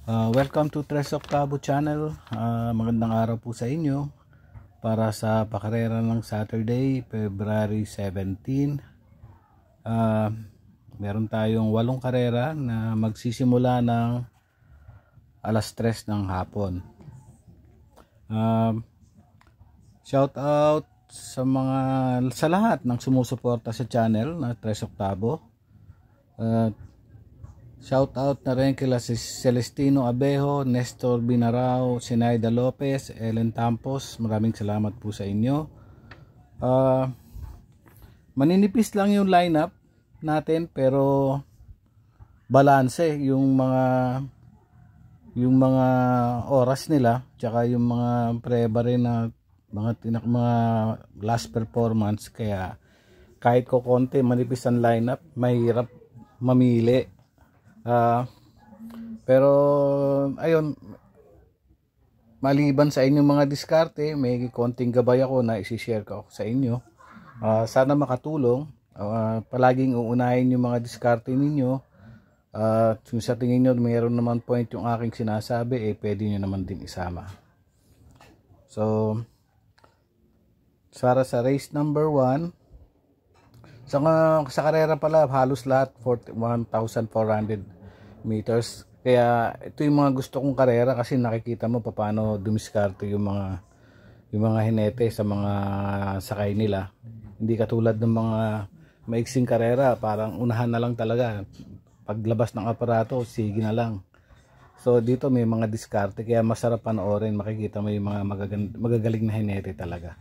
Welcome to Tres Octavo channel. Magandang araw po sa inyo para sa pakarera ng Saturday, February 17. Meron tayong 8 karera na magsisimula ng alas 3 ng hapon. Shout out sa lahat ng sumusuporta sa channel na Tres Octavo. Shout out na rin kila si Celestino Abejo, Nestor Binarao, Sinaida Lopez, Ellen Tampos. Maraming salamat po sa inyo. Maninipis lang yung lineup natin pero balanse yung mga oras nila, tsaka yung mga preba rin na mga last performance, kaya kahit ko konti manipis ang lineup, mahirap mamili. Pero ayun, maliban sa inyong mga diskarte, may konting gabay ako na i-share ko sa inyo. Sana makatulong. Palaging uunahin yung mga diskarte ninyo. Kung sa tingin nyo mayroon naman point yung aking sinasabi, pwede nyo naman din isama. So para sa race number 1, sa karera pala halos lahat 1,400 meters. Kaya ito yung mga gusto kong karera kasi nakikita mo paano dumiskarte yung mga hinete sa mga sakay nila. Hindi katulad ng mga maiksing karera, parang unahan na lang talaga. Paglabas ng aparato, sige na lang. So dito may mga diskarte, kaya masarap panoorin. Makikita mo yung mga magagaling na hinete talaga.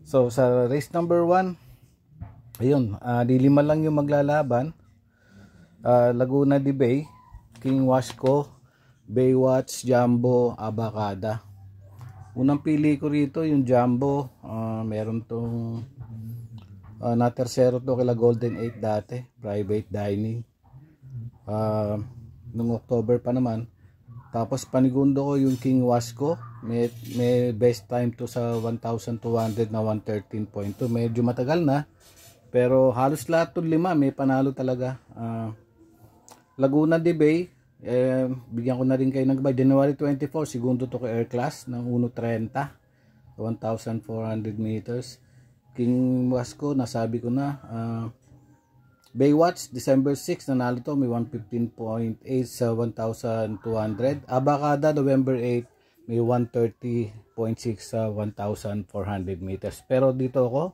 So sa race number 1, ayun, lima lang yung maglalaban. Laguna de Bay, King Wasco, Baywatch, Jumbo, Abacada. Unang pili ko rito yung Jumbo. Meron tong na tersero to kila Golden 8 dati, private dining. Nung October pa naman. Tapos panigundo ko yung King Wasco. May best time to sa 1,200 na 113.2. Medyo matagal na. Pero halos lahat ng 5 may panalo talaga. Laguna de Bay, bigyan ko na rin kayo ng gabay. January 24, segundo to kay Air Class ng 1.30, 1,400 meters. King Wasco, nasabi ko na. Baywatch, December 6, nanalo to, may 115.8 sa 1,200. Abacada, November 8, may 130.6 sa 1,400 meters. Pero dito ako,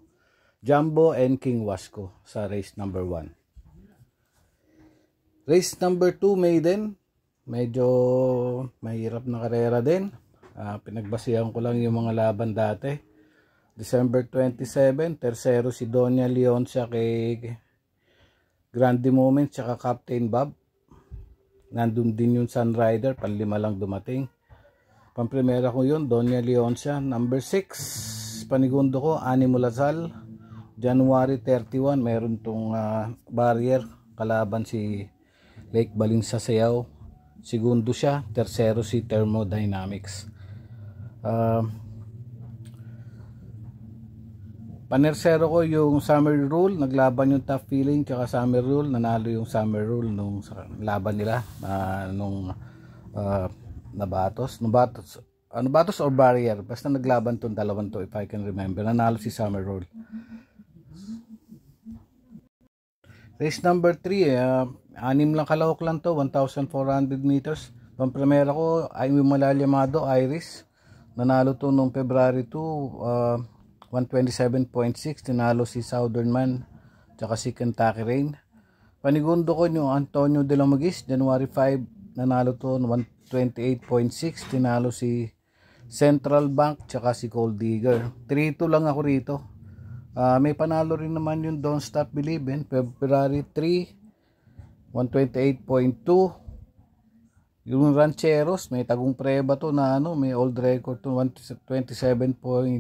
Jumbo and King Wasco sa race number 1. Race number 2, Maiden. Medyo mahirap na karera din. Pinagbasihan ko lang yung mga laban dati. December 27, tersero si Doña Leoncia kay Grande Moment tsaka Captain Bob. Nandun din yung Sunrider, panlima lang dumating. Pamprimera ko yun, Doña Leoncia. Number 6, panigundo ko, Animo Lazal. January 31, meron tong barrier, kalaban si Lake Baling sa Sayaw. Segundo siya, tersero si Thermodynamics. Panersero ko yung Summer Rule, naglaban yung Tough Feeling tsaka Summer Rule, nanalo yung Summer Rule nung laban nila nung Nabatos or Barrier, basta naglaban tong dalawang to, if I can remember. Nanalo si Summer Rule. Race number 3, 6 lang kalahok lang to, 1,400 meters. Pampremera ko ay Malalyamado Iris. Nanalo to nung February 2, 127.6. Tinalo si Southern Man tsaka si Kentucky Rain. Panigundo ko yung Antonio de la Magis, January 5, nanalo to 128.6. Tinalo si Central Bank tsaka si Cold Digger. 3-2 lang ako rito. May panalo rin naman yung Don't Stop Believin', February 3, 128.2. Yung Rancheros, may tagong preba to na may old record to 127.8.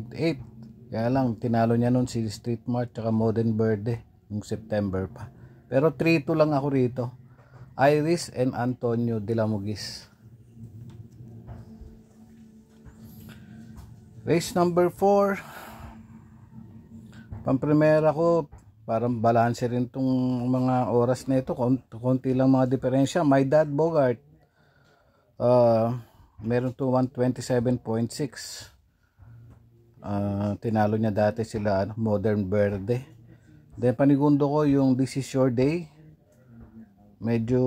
Kaya lang tinalo niya nun si Street Mart tsaka Modern Verde yung September pa. Pero 3-2 lang ako rito. Iris and Antonio de la Mugis. Race number 4, pamprimera ko, parang balanse rin tong mga oras na ito. Konti lang mga diferensya. My Dad Bogart, Meron to 127.6. Tinalo niya dati sila Modern Verde. Then panigundo ko yung This Is Your Day. Medyo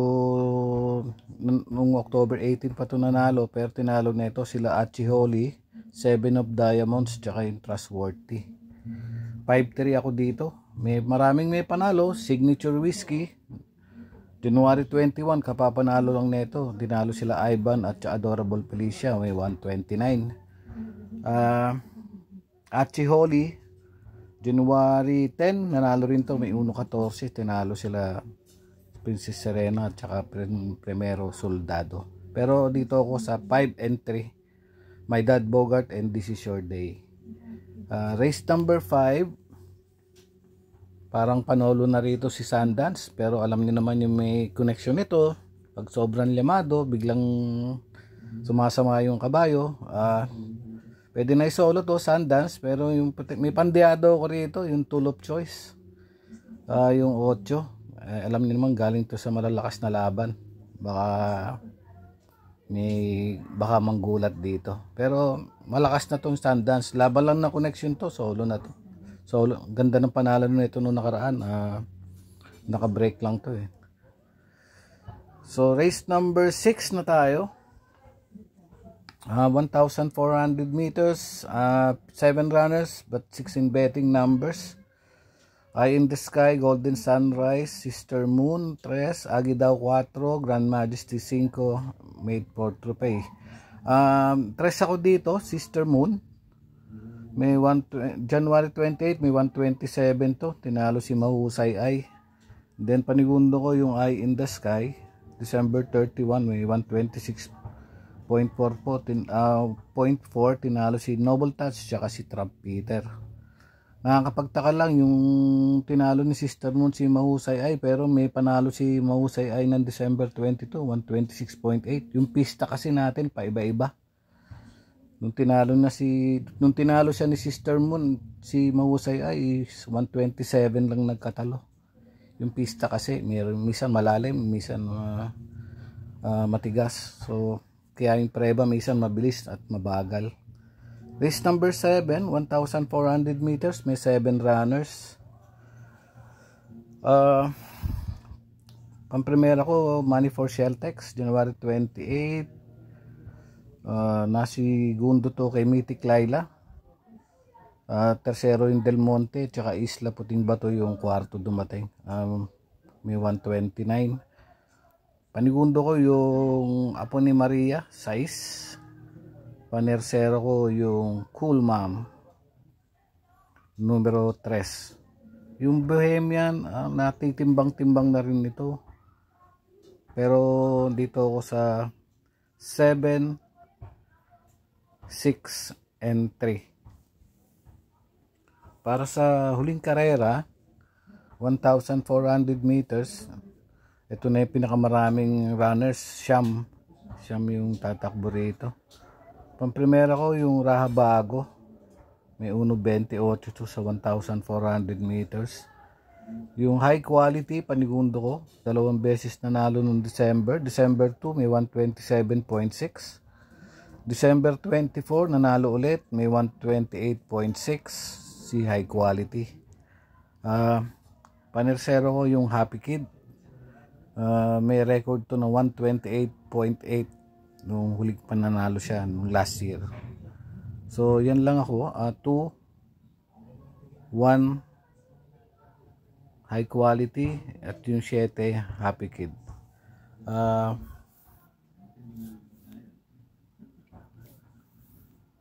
nung October 18 pa to nanalo, pero tinalo nito sila Achiholi, 7 of Diamonds, tsaka yung Trustworthy. 5-3 ako dito. Maraming may panalo. Signature Whiskey January 21, kapapanalo lang nito. Dinalo sila Ivan at Adorable Felicia, may 129. Achiholi January 10, nanalo rin to, may 114. Tinalo sila Princess Serena at saka Primero Soldado. Pero dito ako sa 5 and 3, My Dad Bogart and This Is Your Day. Race number 5, parang panolo na rito si Sundance, pero alam niyo naman yung may connection nito. Pag sobrang limado, biglang sumasama yung kabayo. Pwede na isolo to Sundance, pero yung may pandiado ko rito, yung tool of choice, yung 8. Alam niyo naman galing to sa malalakas na laban. Baka manggulat dito, pero malakas na tong Sundance. Laban lang na connection to, solo na to. So, ganda ng panalo nito nung nakaraan. Naka-break lang to eh. So, race number 6 na tayo. 1,400 meters. 7 runners, but 6 in betting numbers. Eye in the Sky, Golden Sunrise, Sister Moon, 3, Agidao 4, Grand Majesty 5, Made for Trophy. 3 ako dito, Sister Moon. May January 28, may 127 to. Tinalo si Mahusay Ay. Then panigundo ko yung Eye in the Sky. December 31, may 126.4 po. 0.4 tinalo si Noble Touch tsaka si Trump Peter. Nakakapagtaka lang yung tinalo ni Sister Moon si Mahusay Ay, pero may panalo si Mahusay Ay ng December 22, 126.8. Yung pista kasi natin paiba-iba. Nung tinalo siya ni Sister Moon, si Mahusay ay 127 lang nagkatalo. Yung pista kasi minsan malalim, minsan matigas. So kaya yung preba minsan mabilis at mabagal. Race number 7, 1,400 meters, may 7 runners. Pang-primera ko, Money for Sheltex, January 28. Nasigundo to kay Mythic Laila. Tercero yung Del Monte, tsaka Isla Puting Bato yung kwarto dumating. May 129. Panigundo ko yung Apo ni Maria, 6. Panersero ko yung Cool Mom, numero 3. Yung Bohemian, natitimbang-timbang na rin ito. Pero dito ako sa 7, 6 and 3. Para sa huling karera, 1,400 meters, ito na yung pinakamaraming runners. Siyam yung tatakbo rito. Pamprimera ko yung Rahabago, may 1.28 to sa 1,400 meters. Yung High Quality, panigundo ko, 2 beses nanalo nung December 2, may 127.6. December 24, nanalo ulit, may 128.6 si High Quality. Panersero ko yung Happy Kid. May record to na 128.8 nung huli pa nanalo siya nung last year. So yan lang ako, 2, 1 High Quality at yung 7 Happy Kid.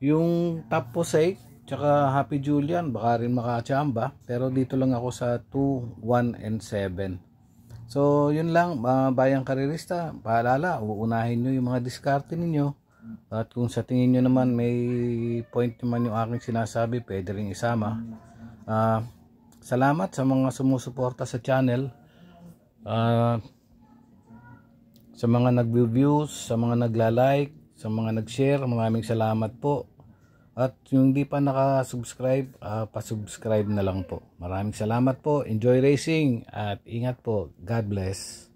Yung Top Posay tsaka Happy Julian baka rin makachamba, pero dito lang ako sa 2, 1 and 7. So yun lang, bayang karerista, paalala, uunahin nyo yung mga diskarte ninyo, at kung sa tingin nyo naman may point naman yung aking sinasabi, pwede rin isama. Salamat sa mga sumusuporta sa channel, sa mga nag-views, sa mga nagla-like, sa mga nag-share, maraming salamat po. At yung di pa naka-subscribe, pa-subscribe na lang po. Maraming salamat po. Enjoy racing at ingat po. God bless.